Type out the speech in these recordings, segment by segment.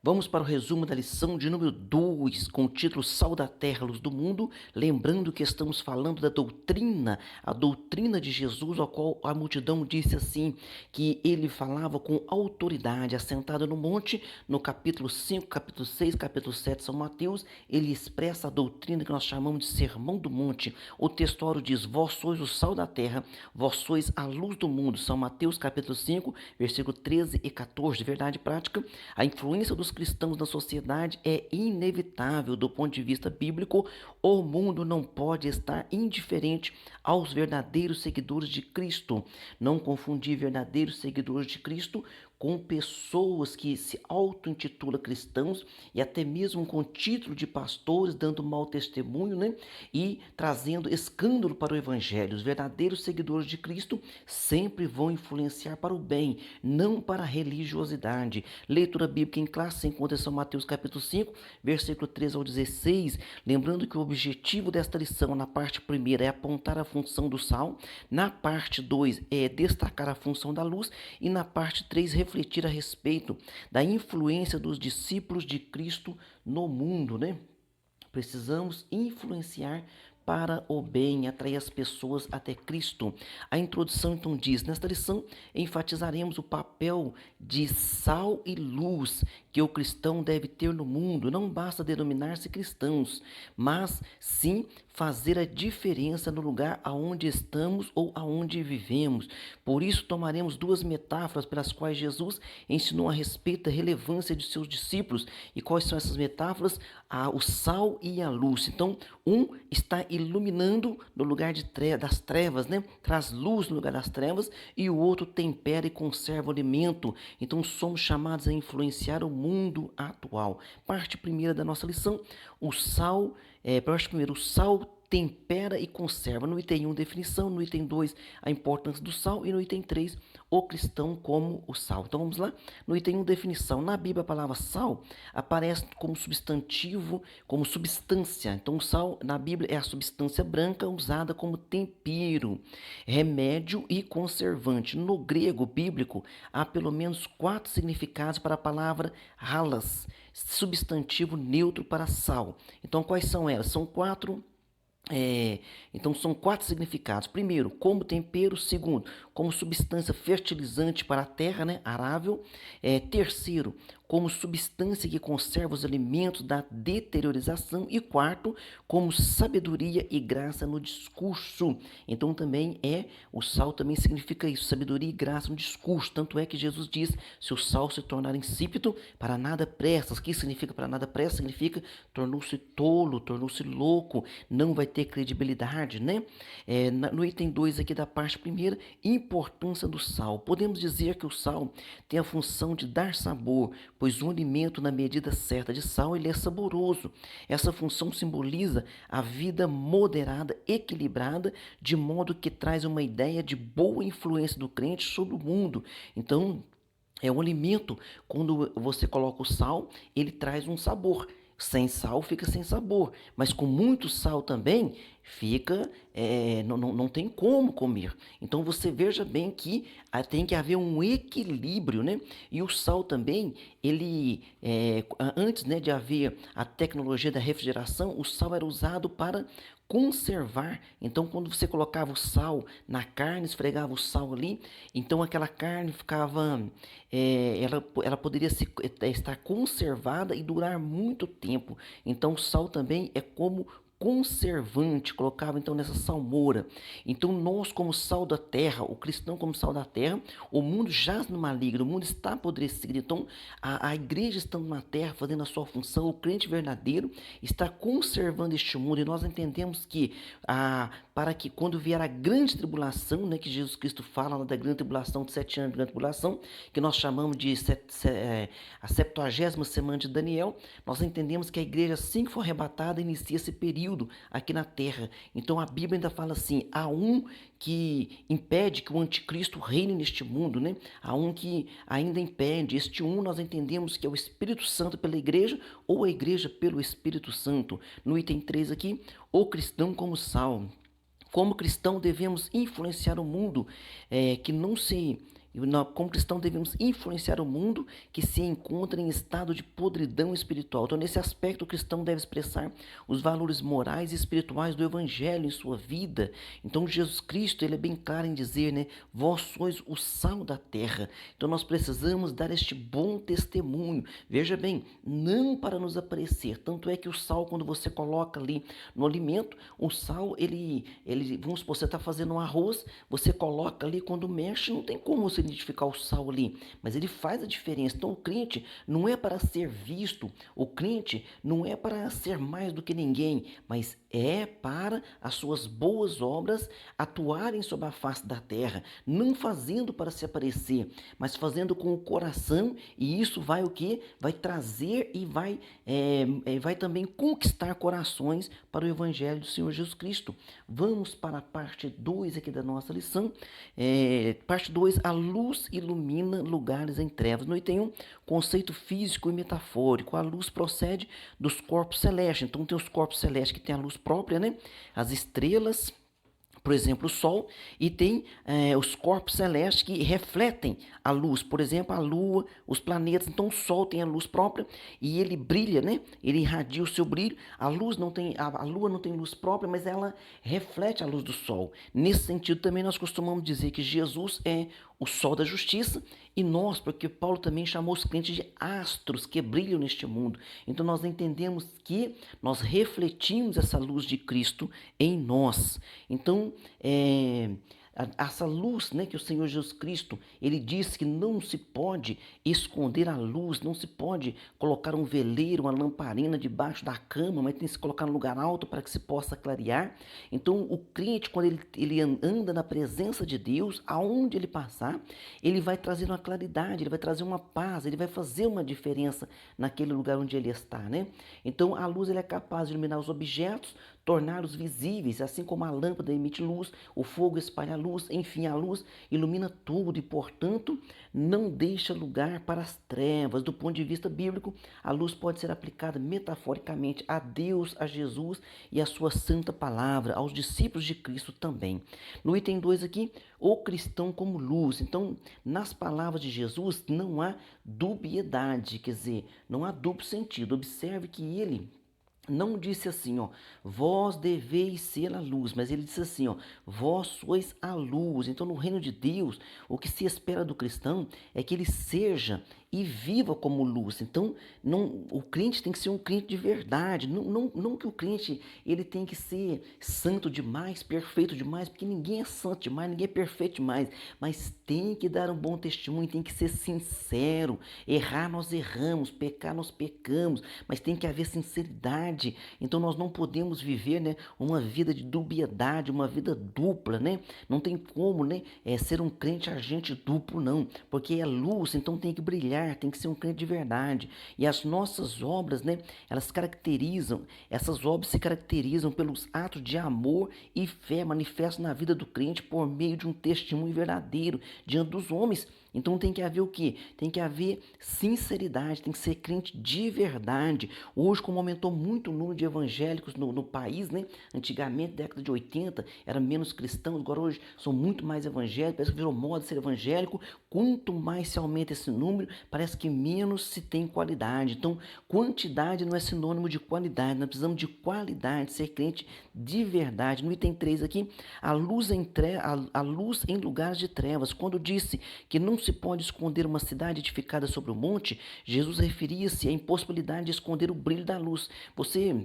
Vamos para o resumo da lição de número 2, com o título Sal da Terra, Luz do Mundo, lembrando que estamos falando da doutrina, a doutrina de Jesus, ao qual a multidão disse assim, que ele falava com autoridade, assentado no monte, no capítulo 5, capítulo 6, capítulo 7, São Mateus, ele expressa a doutrina que nós chamamos de Sermão do Monte. O textório diz, vós sois o sal da terra, vós sois a luz do mundo. São Mateus capítulo 5, versículo 13 e 14, verdade prática. A influência dos cristãos na sociedade é inevitável do ponto de vista bíblico. O mundo não pode estar indiferente aos verdadeiros seguidores de Cristo. Não confundir verdadeiros seguidores de Cristo com pessoas que se auto-intitulam cristãos e até mesmo com título de pastores, dando mau testemunho, né? E trazendo escândalo para o evangelho. Os verdadeiros seguidores de Cristo sempre vão influenciar para o bem, não para a religiosidade. Leitura bíblica em classe se encontra em São Mateus capítulo 5, versículo 13 ao 16, lembrando que o objetivo desta lição na parte primeira é apontar a função do sal, na parte 2 é destacar a função da luz e na parte 3 refletir a respeito da influência dos discípulos de Cristo no mundo, né? Precisamos influenciar para o bem, atrair as pessoas até Cristo. A introdução então diz, nesta lição enfatizaremos o papel de sal e luz que o cristão deve ter no mundo. Não basta denominar-se cristãos, mas sim fazer a diferença no lugar aonde estamos ou aonde vivemos. Por isso tomaremos duas metáforas pelas quais Jesus ensinou a respeito da relevância de seus discípulos. E quais são essas metáforas? O sal e a luz. Então, um está iluminando no lugar das trevas, né? Traz luz no lugar das trevas, e o outro tempera e conserva o alimento. Então, somos chamados a influenciar o mundo atual. Parte primeira da nossa lição, parte primeira, o sal tempera e conserva. No item 1, definição. No item 2, a importância do sal. E no item 3, o cristão como o sal. Então vamos lá. No item 1, definição. Na Bíblia, a palavra sal aparece como substantivo, como substância. Então o sal na Bíblia é a substância branca usada como tempero, remédio e conservante. No grego bíblico, há pelo menos 4 significados para a palavra halas, substantivo neutro para sal. Então quais são elas? São 4. Então são 4 significados. Primeiro, como tempero. Segundo, como substância fertilizante para a terra, né, arável. Terceiro, como substância que conserva os alimentos da deteriorização. E quarto, como sabedoria e graça no discurso. Então também o sal também significa isso, sabedoria e graça no discurso. Tanto é que Jesus diz, se o sal se tornar insípido, para nada presta. O que significa para nada presta? Significa tornou-se tolo, tornou-se louco, não vai ter credibilidade, né? No item 2 aqui da parte primeira, importância do sal. Podemos dizer que o sal tem a função de dar sabor, pois um alimento na medida certa de sal, ele é saboroso. Essa função simboliza a vida moderada, equilibrada, de modo que traz uma ideia de boa influência do crente sobre o mundo. Então, é um alimento, quando você coloca o sal, ele traz um sabor. Sem sal fica sem sabor, mas com muito sal também fica, não tem como comer. Então você veja bem que tem que haver um equilíbrio, né? E o sal também, antes, né, de haver a tecnologia da refrigeração, o sal era usado para conservar. Então quando você colocava o sal na carne, esfregava o sal ali, então aquela carne ficava, ela poderia estar conservada e durar muito tempo. Então o sal também é como conservante, colocava então nessa salmoura. Então nós, como sal da terra, o cristão como sal da terra, o mundo jaz no maligno, o mundo está apodrecido. Então a igreja estando na terra, fazendo a sua função, o crente verdadeiro está conservando este mundo. E nós entendemos que para que quando vier a grande tribulação, né, que Jesus Cristo fala da grande tribulação, de 7 anos de grande tribulação, que nós chamamos de a 70ª semana de Daniel, nós entendemos que a igreja, assim que for arrebatada, inicia esse período aqui na terra. Então a Bíblia ainda fala assim, há um que impede que o anticristo reine neste mundo, né? Há um que ainda impede. Este um nós entendemos que é o Espírito Santo pela igreja ou a igreja pelo Espírito Santo. No item 3 aqui, o cristão como sal. Como cristão devemos influenciar o mundo, que não se E nós, como cristão, devemos influenciar o mundo que se encontra em estado de podridão espiritual. Então, nesse aspecto, o cristão deve expressar os valores morais e espirituais do evangelho em sua vida. Então, Jesus Cristo, ele é bem claro em dizer, né? Vós sois o sal da terra. Então, nós precisamos dar este bom testemunho. Veja bem, não para nos aparecer. Tanto é que o sal, quando você coloca ali no alimento, o sal, vamos supor, você está fazendo um arroz, você coloca ali, quando mexe, não tem como você identificar o sal ali, mas ele faz a diferença. Então, o crente não é para ser visto, o crente não é para ser mais do que ninguém, mas é para as suas boas obras atuarem sobre a face da terra, não fazendo para se aparecer, mas fazendo com o coração, e isso vai o que? Vai trazer e vai também conquistar corações para o Evangelho do Senhor Jesus Cristo. Vamos para a parte 2 aqui da nossa lição. Parte 2, a luz ilumina lugares em trevas. No item 1, conceito físico e metafórico. A luz procede dos corpos celestes. Então tem os corpos celestes que têm a luz própria, né? As estrelas, por exemplo, o Sol, e tem os corpos celestes que refletem a luz, por exemplo, a Lua, os planetas. Então, o Sol tem a luz própria e ele brilha, né? Ele irradia o seu brilho. A luz não tem, a Lua não tem luz própria, mas ela reflete a luz do Sol. Nesse sentido, também nós costumamos dizer que Jesus é o sol da justiça, e nós, porque Paulo também chamou os crentes de astros que brilham neste mundo. Então nós entendemos que nós refletimos essa luz de Cristo em nós. Então, essa luz, né, que o Senhor Jesus Cristo, ele diz que não se pode esconder a luz, não se pode colocar um veleiro, uma lamparina debaixo da cama, mas tem que se colocar no lugar alto para que se possa clarear. Então, o crente, quando ele anda na presença de Deus, aonde ele passar, ele vai trazer uma claridade, ele vai trazer uma paz, ele vai fazer uma diferença naquele lugar onde ele está, né? Então, a luz, ele é capaz de iluminar os objetos, torná-los visíveis, assim como a lâmpada emite luz, o fogo espalha luz, enfim, a luz ilumina tudo e, portanto, não deixa lugar para as trevas. Do ponto de vista bíblico, a luz pode ser aplicada metaforicamente a Deus, a Jesus e a sua santa palavra, aos discípulos de Cristo também. No item 2 aqui, o cristão como luz. Então, nas palavras de Jesus não há dubiedade, quer dizer, não há duplo sentido. Observe que ele não disse assim, ó, vós deveis ser a luz, mas ele disse assim, ó, vós sois a luz. Então, no reino de Deus, o que se espera do cristão é que ele seja e viva como luz. Então, o crente tem que ser um crente de verdade. Não que o crente ele tem que ser santo demais, perfeito demais, porque ninguém é santo demais, ninguém é perfeito demais. Mas tem que dar um bom testemunho, tem que ser sincero. Errar nós erramos, pecar nós pecamos, mas tem que haver sinceridade. Então, nós não podemos viver, né, uma vida de dubiedade, uma vida dupla, né? Não tem como, né, ser um crente agente duplo, não, porque é luz, então tem que brilhar, tem que ser um crente de verdade. E as nossas obras, né, essas obras se caracterizam pelos atos de amor e fé manifestos na vida do crente por meio de um testemunho verdadeiro diante dos homens. Então tem que haver o quê? Tem que haver sinceridade, tem que ser crente de verdade. Hoje, como aumentou muito o número de evangélicos no país, né? Antigamente, década de 80, era menos cristãos, agora hoje são muito mais evangélicos, parece que virou moda ser evangélico. Quanto mais se aumenta esse número, parece que menos se tem qualidade. Então, quantidade não é sinônimo de qualidade, nós precisamos de qualidade, ser crente de verdade. No item 3 aqui, a luz em lugares de trevas. Quando disse que não se pode esconder uma cidade edificada sobre o monte, Jesus referia-se à impossibilidade de esconder o brilho da luz. Você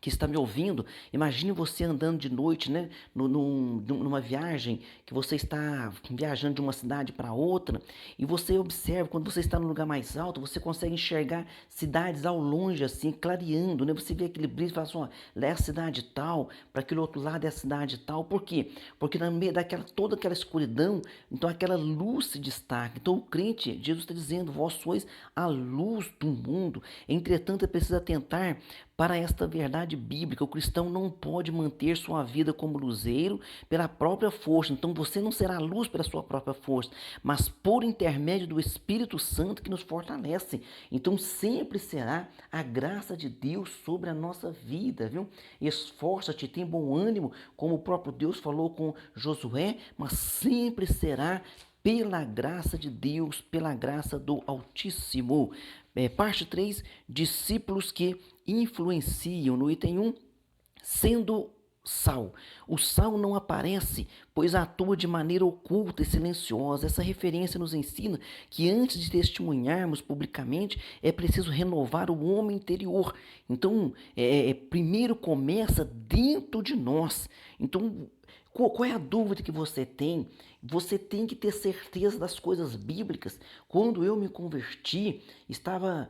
que está me ouvindo, imagine você andando de noite, né, numa viagem, que você está viajando de uma cidade para outra, e você observa, quando você está no lugar mais alto, você consegue enxergar cidades ao longe, assim, clareando, né? Você vê aquele brilho e fala assim, ó, é a cidade tal, para aquele outro lado é a cidade tal. Por quê? Porque no meio toda aquela escuridão, então aquela luz se destaca. Então o crente, Jesus está dizendo, vós sois a luz do mundo. Entretanto, é preciso atentar para esta verdade bíblica. O cristão não pode manter sua vida como luzeiro pela própria força. Então você não será luz pela sua própria força, mas por intermédio do Espírito Santo que nos fortalece. Então sempre será a graça de Deus sobre a nossa vida, viu? Esforça-te, tem bom ânimo, como o próprio Deus falou com Josué, mas sempre será pela graça de Deus, pela graça do Altíssimo. Parte 3, discípulos que influenciam. No item 1, sendo sal. O sal não aparece, pois atua de maneira oculta e silenciosa. Essa referência nos ensina que antes de testemunharmos publicamente, é preciso renovar o homem interior. Então, primeiro começa dentro de nós. Então, qual é a dúvida que você tem? Você tem que ter certeza das coisas bíblicas. Quando eu me converti, estava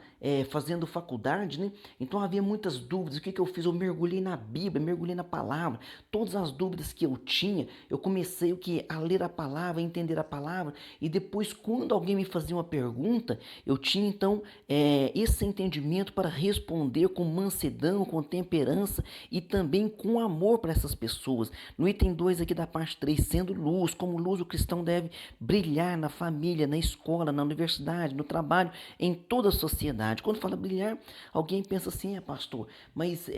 fazendo faculdade, né? Então havia muitas dúvidas. O que eu fiz? Eu mergulhei na Bíblia, mergulhei na palavra. Todas as dúvidas que eu tinha, eu comecei a ler a palavra, a entender a palavra. E depois, quando alguém me fazia uma pergunta, eu tinha então esse entendimento para responder com mansidão, com temperança e também com amor para essas pessoas. No item 2 aqui da parte 3, sendo luz, como luz o cristão deve brilhar na família, na escola, na universidade, no trabalho, em toda a sociedade. Quando fala brilhar, alguém pensa assim, pastor, mas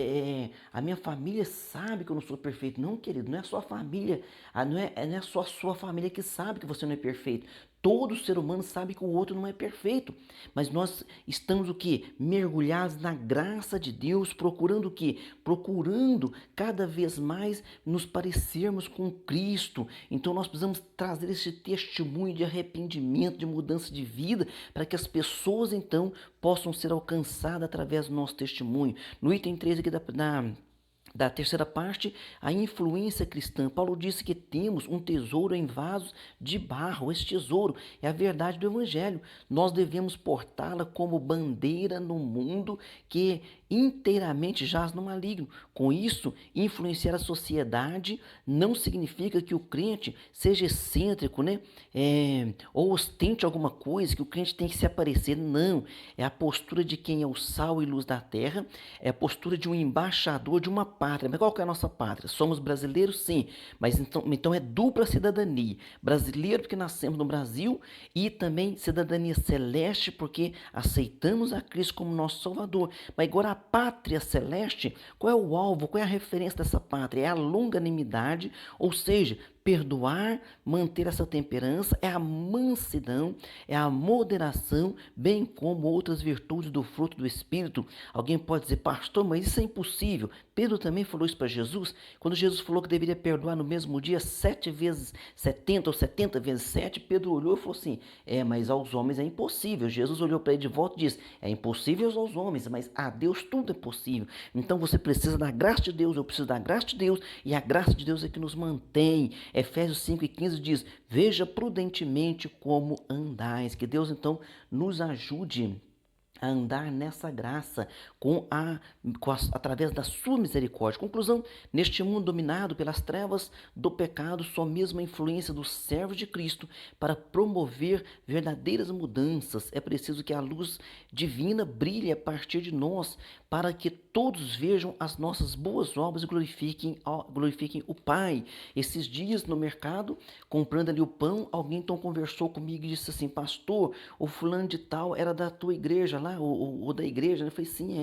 a minha família sabe que eu não sou perfeito. Não, querido, não é só a família, não é só a sua família que sabe que você não é perfeito. Todo ser humano sabe que o outro não é perfeito, mas nós estamos o quê? Mergulhados na graça de Deus, procurando o quê? Procurando cada vez mais nos parecermos com Cristo. Então nós precisamos trazer esse testemunho de arrependimento, de mudança de vida, para que as pessoas então possam ser alcançadas através do nosso testemunho. No item 3 aqui da terceira parte, a influência cristã. Paulo disse que temos um tesouro em vasos de barro. Esse tesouro é a verdade do Evangelho. Nós devemos portá-la como bandeira no mundo que inteiramente jaz no maligno. Com isso, influenciar a sociedade não significa que o crente seja excêntrico, né? Ou ostente alguma coisa, que o crente tem que se aparecer. Não. É a postura de quem é o sal e luz da terra, é a postura de um embaixador de uma pátria. Mas qual que é a nossa pátria? Somos brasileiros, sim, mas então é dupla cidadania. Brasileiro porque nascemos no Brasil e também cidadania celeste porque aceitamos a Cristo como nosso Salvador. Mas agora a pátria celeste, qual é o alvo, qual é a referência dessa pátria? É a longanimidade, ou seja, perdoar, manter essa temperança, é a mansidão, é a moderação, bem como outras virtudes do fruto do Espírito. Alguém pode dizer, pastor, mas isso é impossível. Pedro também falou isso para Jesus, quando Jesus falou que deveria perdoar no mesmo dia 7 vezes 70 ou 70 vezes 7, Pedro olhou e falou assim, mas aos homens é impossível. Jesus olhou para ele de volta e disse, é impossível aos homens, mas a Deus tudo é possível. Então você precisa da graça de Deus, eu preciso da graça de Deus, e a graça de Deus é que nos mantém. Efésios 5:15 diz, veja prudentemente como andais. Que Deus então nos ajude a andar nessa graça através da sua misericórdia. Conclusão, neste mundo dominado pelas trevas do pecado, só mesmo a influência dos servos de Cristo para promover verdadeiras mudanças. É preciso que a luz divina brilhe a partir de nós, para que todos vejam as nossas boas obras e glorifiquem o Pai. Esses dias no mercado, comprando ali o pão, alguém então conversou comigo e disse assim, pastor, o fulano de tal era da tua igreja lá, ou da igreja, né? Eu falei, sim,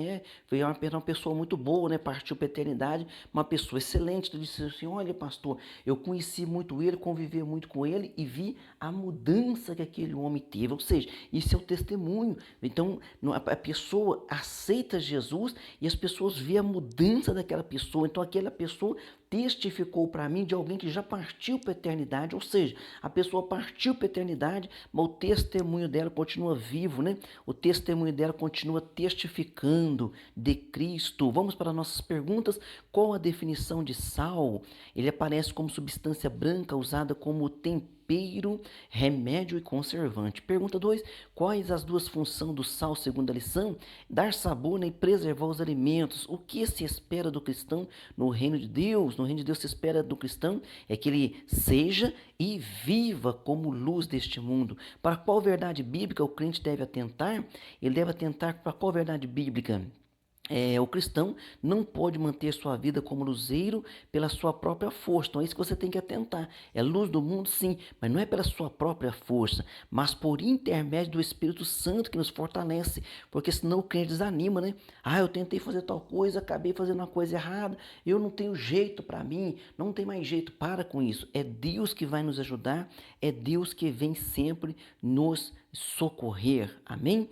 foi uma pessoa muito boa, né? Partiu para a eternidade, uma pessoa excelente. Ele disse assim, olha pastor, eu conheci muito ele, convivi muito com ele e vi a mudança que aquele homem teve, ou seja, isso é o testemunho. Então a pessoa aceita Jesus e as pessoas veem a mudança daquela pessoa, então aquela pessoa testificou para mim de alguém que já partiu para a eternidade, ou seja, a pessoa partiu para a eternidade, mas o testemunho dela continua vivo, né? O testemunho dela continua testificando de Cristo. Vamos para nossas perguntas. Qual a definição de sal? Ele aparece como substância branca usada como tempero, remédio e conservante. Pergunta 2. Quais as duas funções do sal segundo a lição? Dar sabor, né, e preservar os alimentos. O que se espera do cristão no reino de Deus? No reino de Deus se espera do cristão é que ele seja e viva como luz deste mundo. Para qual verdade bíblica o crente deve atentar? Ele deve atentar para qual verdade bíblica? O cristão não pode manter sua vida como luzeiro pela sua própria força. Então é isso que você tem que atentar. É luz do mundo, sim, mas não é pela sua própria força, mas por intermédio do Espírito Santo que nos fortalece. Porque senão o crente desanima, né? Ah, eu tentei fazer tal coisa, acabei fazendo uma coisa errada, eu não tenho jeito para mim, não tem mais jeito. Para com isso. É Deus que vai nos ajudar, é Deus que vem sempre nos socorrer. Amém?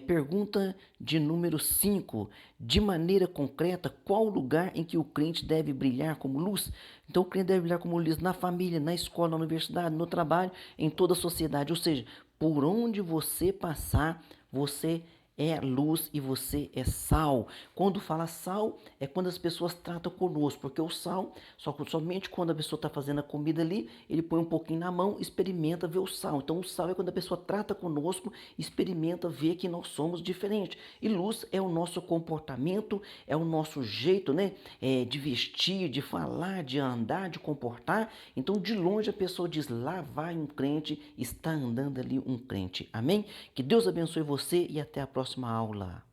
Pergunta de número 5. De maneira concreta, qual o lugar em que o crente deve brilhar como luz? Então, o crente deve brilhar como luz na família, na escola, na universidade, no trabalho, em toda a sociedade. Ou seja, por onde você passar, você é luz e você é sal. Quando fala sal, é quando as pessoas tratam conosco, porque o sal, somente quando a pessoa está fazendo a comida ali, ele põe um pouquinho na mão, experimenta ver o sal. Então, o sal é quando a pessoa trata conosco, experimenta ver que nós somos diferentes. E luz é o nosso comportamento, é o nosso jeito, né, de vestir, de falar, de andar, de comportar. Então, de longe a pessoa diz: lá vai um crente, está andando ali um crente. Amém? Que Deus abençoe você e até a próxima aula.